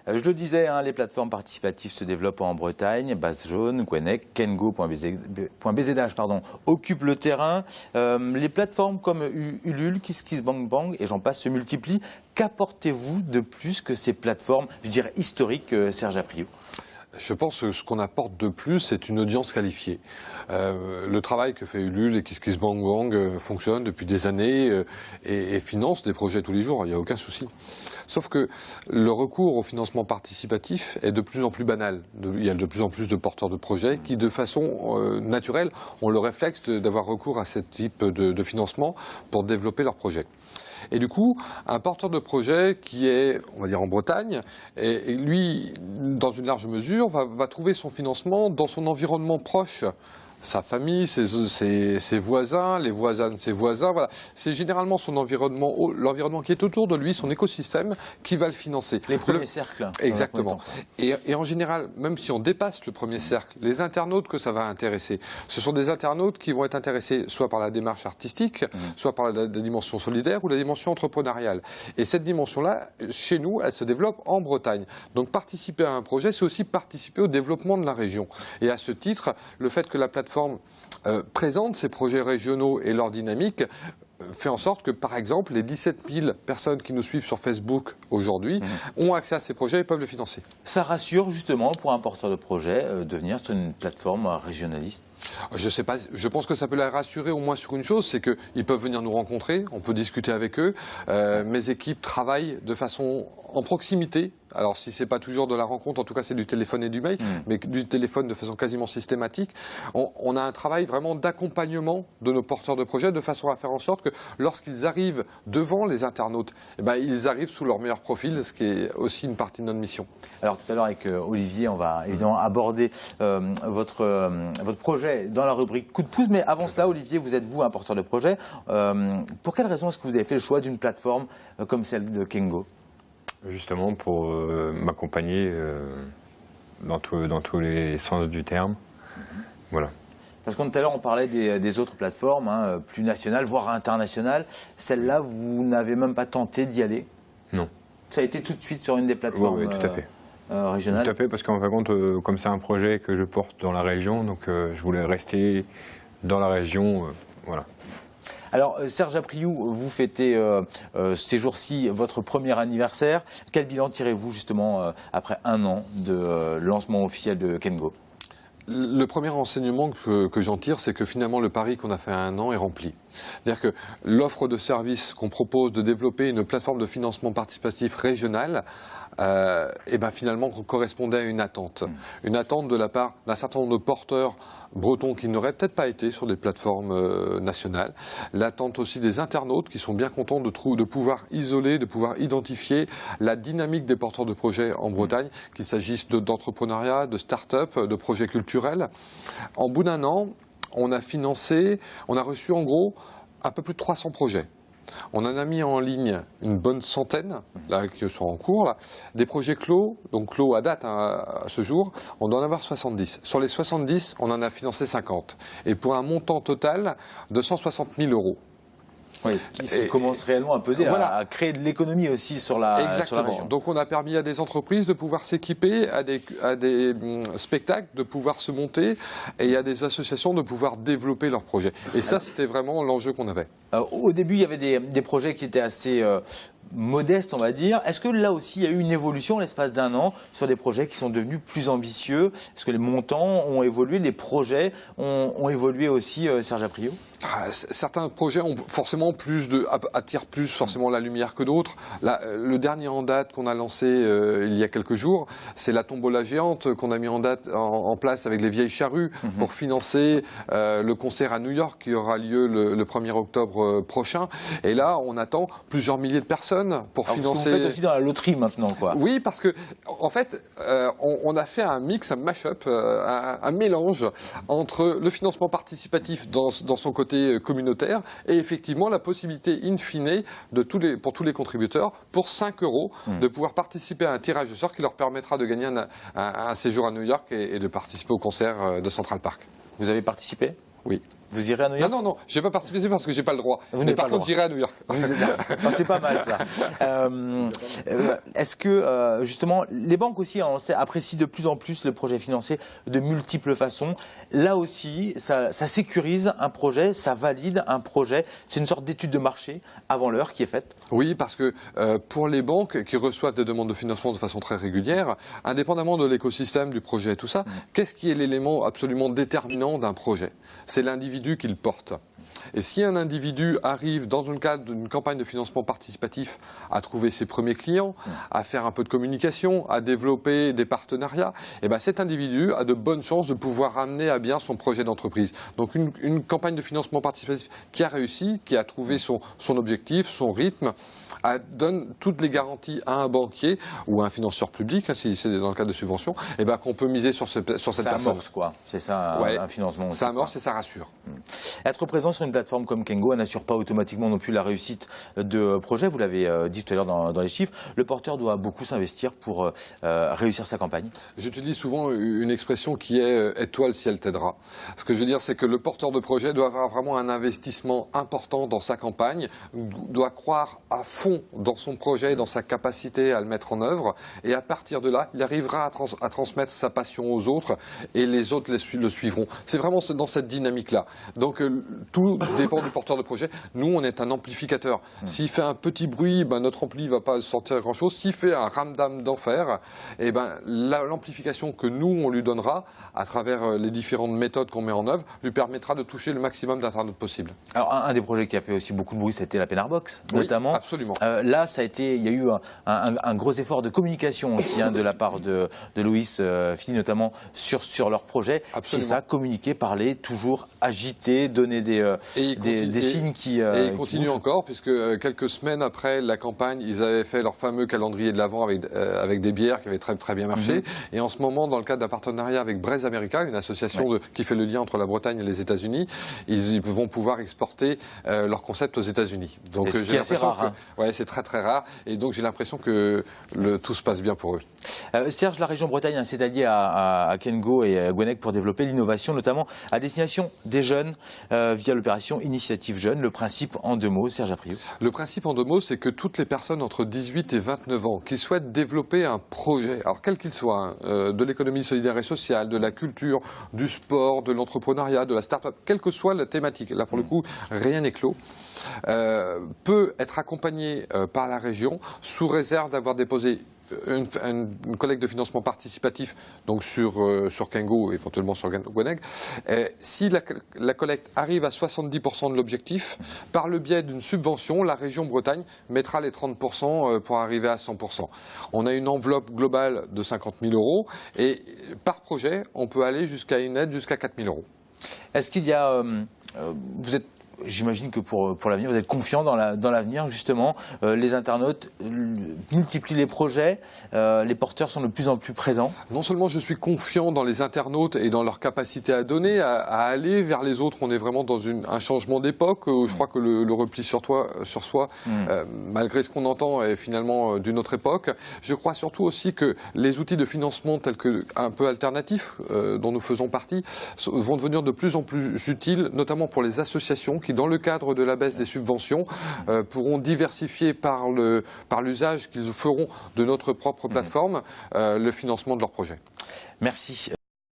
Je le disais, hein, les plateformes participatives se développent en Bretagne. Base Jaune, Gwenek, Kengo.bzh occupent le terrain. Les plateformes comme Ulule, KissKissBankBank et j'en passe se multiplient. Qu'apportez-vous de plus que ces plateformes, je dirais historiques, Serge Apriou? Je pense que ce qu'on apporte de plus, c'est une audience qualifiée. Le travail que fait Ulule et KissKissBankBank fonctionne depuis des années et finance des projets tous les jours, il n'y a aucun souci. Sauf que le recours au financement participatif est de plus en plus banal. Il y a de plus en plus de porteurs de projets qui, de façon naturelle, ont le réflexe d'avoir recours à ce type de financement pour développer leurs projets. Et du coup, un porteur de projet qui est, on va dire, en Bretagne, et lui, dans une large mesure, va trouver son financement dans son environnement proche. Sa famille, ses voisins, les voisins de ses voisins, voilà. C'est généralement son environnement, l'environnement qui est autour de lui, son écosystème, qui va le financer. Les premiers cercles. Exactement. Et en général, même si on dépasse le premier cercle, les internautes que ça va intéresser, ce sont des internautes qui vont être intéressés soit par la démarche artistique, soit par la dimension solidaire ou la dimension entrepreneuriale. Et cette dimension-là, chez nous, elle se développe en Bretagne. Donc participer à un projet, c'est aussi participer au développement de la région. Et à ce titre, le fait que la plateforme présente ces projets régionaux et leur dynamique fait en sorte que, par exemple, les 17 000 personnes qui nous suivent sur Facebook aujourd'hui ont accès à ces projets et peuvent les financer. Ça rassure justement pour un porteur de projet de venir sur une plateforme régionaliste? Je sais pas, je pense que ça peut les rassurer au moins sur une chose, c'est qu'ils peuvent venir nous rencontrer, on peut discuter avec eux. Mes équipes travaillent de façon en proximité. Alors si c'est pas toujours de la rencontre, en tout cas c'est du téléphone et du mail, mais du téléphone de façon quasiment systématique. On a un travail vraiment d'accompagnement de nos porteurs de projets de façon à faire en sorte que lorsqu'ils arrivent devant les internautes, eh ben, ils arrivent sous leur meilleur profil, ce qui est aussi une partie de notre mission. Alors tout à l'heure avec Olivier, on va évidemment aborder votre projet dans la rubrique coup de pouce, mais avant cela, Olivier, vous êtes vous un porteur de projet. Pour quelle raison est-ce que vous avez fait le choix d'une plateforme comme celle de Kengo? Justement pour m'accompagner dans tous les sens du terme. Voilà. Parce que tout à l'heure, on parlait des autres plateformes, hein, plus nationales, voire internationales. Celle-là, vous n'avez même pas tenté d'y aller? Non. Ça a été tout de suite sur une des plateformes oui, tout à fait. régionales? Tout à fait, parce qu'en fin de compte, comme c'est un projet que je porte dans la région, donc je voulais rester dans la région, voilà. Alors, Serge Apriou, vous fêtez ces jours-ci votre premier anniversaire. Quel bilan tirez-vous justement après un an de lancement officiel de Kengo? Le premier enseignement que j'en tire, c'est que finalement le pari qu'on a fait à un an est rempli. C'est-à-dire que l'offre de service qu'on propose de développer une plateforme de financement participatif régional, et ben finalement correspondait à une attente de la part d'un certain nombre de porteurs bretons qui n'auraient peut-être pas été sur des plateformes nationales, l'attente aussi des internautes qui sont bien contents de pouvoir isoler, de pouvoir identifier la dynamique des porteurs de projets en Bretagne, qu'il s'agisse d'entrepreneuriat, de start-up, de projets culturels. En bout d'un an, on a reçu en gros un peu plus de 300 projets. On en a mis en ligne une bonne centaine, là, qui sont en cours. Là. Des projets clos, donc clos à date, hein, à ce jour, on doit en avoir 70. Sur les 70, on en a financé 50. Et pour un montant total de 160 000 €. Oui, ce qui commence réellement à peser, voilà. à créer de l'économie aussi sur la région. Donc on a permis à des entreprises de pouvoir s'équiper, à des spectacles de pouvoir se monter, et à des associations de pouvoir développer leurs projets. Et ça, c'était vraiment l'enjeu qu'on avait. Au début, il y avait des projets qui étaient assez modestes, on va dire. Est-ce que là aussi, il y a eu une évolution l'espace d'un an sur des projets qui sont devenus plus ambitieux? Est-ce que les montants ont évolué, les projets ont évolué aussi, Serge Apriou? Certains projets ont forcément attirent plus forcément la lumière que d'autres. Le dernier en date qu'on a lancé il y a quelques jours, c'est la tombola géante qu'on a mis en place avec les vieilles charrues pour financer le concert à New York qui aura lieu le 1er octobre prochain. Et là, on attend plusieurs milliers de personnes pour financer. Vous faites aussi dans la loterie maintenant, quoi. Oui, parce que en fait, on a fait un mix, un mash-up, un mélange entre le financement participatif dans son côté communautaire et effectivement la possibilité in fine pour tous les contributeurs pour 5 € de pouvoir participer à un tirage au sort qui leur permettra de gagner un séjour à New York et de participer au concert de Central Park. Vous avez participé? Oui. Vous irez à New York? Non, je n'ai pas participé parce que je n'ai pas le droit. Vous Mais par contre, j'irai à New York. C'est pas mal ça. Est-ce que justement les banques aussi, on le sait, apprécient de plus en plus le projet financé de multiples façons. Là aussi, ça sécurise un projet, ça valide un projet. C'est une sorte d'étude de marché avant l'heure qui est faite. Oui, parce que pour les banques qui reçoivent des demandes de financement de façon très régulière, indépendamment de l'écosystème, du projet et tout ça, qu'est-ce qui est l'élément absolument déterminant d'un projet? C'est l'individu qui le porte. Et si un individu arrive dans le cadre d'une campagne de financement participatif à trouver ses premiers clients, à faire un peu de communication, à développer des partenariats, eh ben cet individu a de bonnes chances de pouvoir ramener à bien son projet d'entreprise. Donc une campagne de financement participatif qui a réussi, qui a trouvé son objectif, son rythme, donne toutes les garanties à un banquier ou à un financeur public, si c'est dans le cadre de subvention, eh ben qu'on peut miser sur cette personne. Ça amorce quoi, c'est ça un financement aussi. Ça amorce et ça rassure. Être présent sur une plateforme comme Kengo, elle n'assure pas automatiquement non plus la réussite de projet. Vous l'avez dit tout à l'heure dans les chiffres. Le porteur doit beaucoup s'investir pour réussir sa campagne. J'utilise souvent une expression qui est « aide-toi, le ciel t'aidera ». Ce que je veux dire, c'est que le porteur de projet doit avoir vraiment un investissement important dans sa campagne, doit croire à fond dans son projet, dans sa capacité à le mettre en œuvre, et à partir de là, il arrivera à transmettre sa passion aux autres, et les autres le suivront. C'est vraiment dans cette dynamique-là. Donc tout dépend du porteur de projet. Nous, on est un amplificateur. S'il fait un petit bruit, notre ampli ne va pas sortir grand-chose. S'il fait un ramdam d'enfer, l'amplification que nous, on lui donnera, à travers les différentes méthodes qu'on met en œuvre, lui permettra de toucher le maximum d'internautes possible. Alors, un des projets qui a fait aussi beaucoup de bruit, c'était la Penarbox, notamment. Oui, absolument. Là, il y a eu un gros effort de communication aussi de la part de Louis Fini, notamment sur leur projet. C'est ça, communiquer, parler, toujours agiter, donner des signes qui et ils continuent encore, puisque quelques semaines après la campagne, ils avaient fait leur fameux calendrier de l'Avent avec des bières qui avaient très, très bien marché. Et en ce moment, dans le cadre d'un partenariat avec Braise America, une association qui fait le lien entre la Bretagne et les États-Unis, ils vont pouvoir exporter leur concept aux États-Unis. Donc c'est assez rare. Ouais, c'est très très rare. Et donc j'ai l'impression que tout se passe bien pour eux. Serge, la région Bretagne s'est alliée à Kengo et à Gwenec pour développer l'innovation, notamment à destination des jeunes, via l'opération Initiative Jeunes. Le principe en 2 mots, Serge Apriou. Le principe en 2 mots, c'est que toutes les personnes entre 18 et 29 ans qui souhaitent développer un projet, alors quel qu'il soit, de l'économie solidaire et sociale, de la culture, du sport, de l'entrepreneuriat, de la start-up, quelle que soit la thématique, là pour le coup, rien n'est clos, peut être accompagné par la région sous réserve d'avoir déposé une collecte de financement participatif donc sur Kengo, éventuellement sur Gwenec. Si la collecte arrive à 70% de l'objectif, par le biais d'une subvention, la région Bretagne mettra les 30% pour arriver à 100%. On a une enveloppe globale de 50 000 € et par projet, on peut aller jusqu'à une aide jusqu'à 4 000 €. Est-ce qu'il y a... J'imagine que pour l'avenir, vous êtes confiant dans l'avenir, justement. Les internautes multiplient les projets, les porteurs sont de plus en plus présents. Non seulement je suis confiant dans les internautes et dans leur capacité à donner, à aller vers les autres. On est vraiment dans un changement d'époque. Je crois que le repli sur soi, malgré ce qu'on entend, est finalement d'une autre époque. Je crois surtout aussi que les outils de financement tels que un peu alternatifs, dont nous faisons partie, vont devenir de plus en plus utiles, notamment pour les associations qui, dans le cadre de la baisse des subventions, pourront diversifier par l'usage qu'ils feront de notre propre plateforme le financement de leurs projets. Merci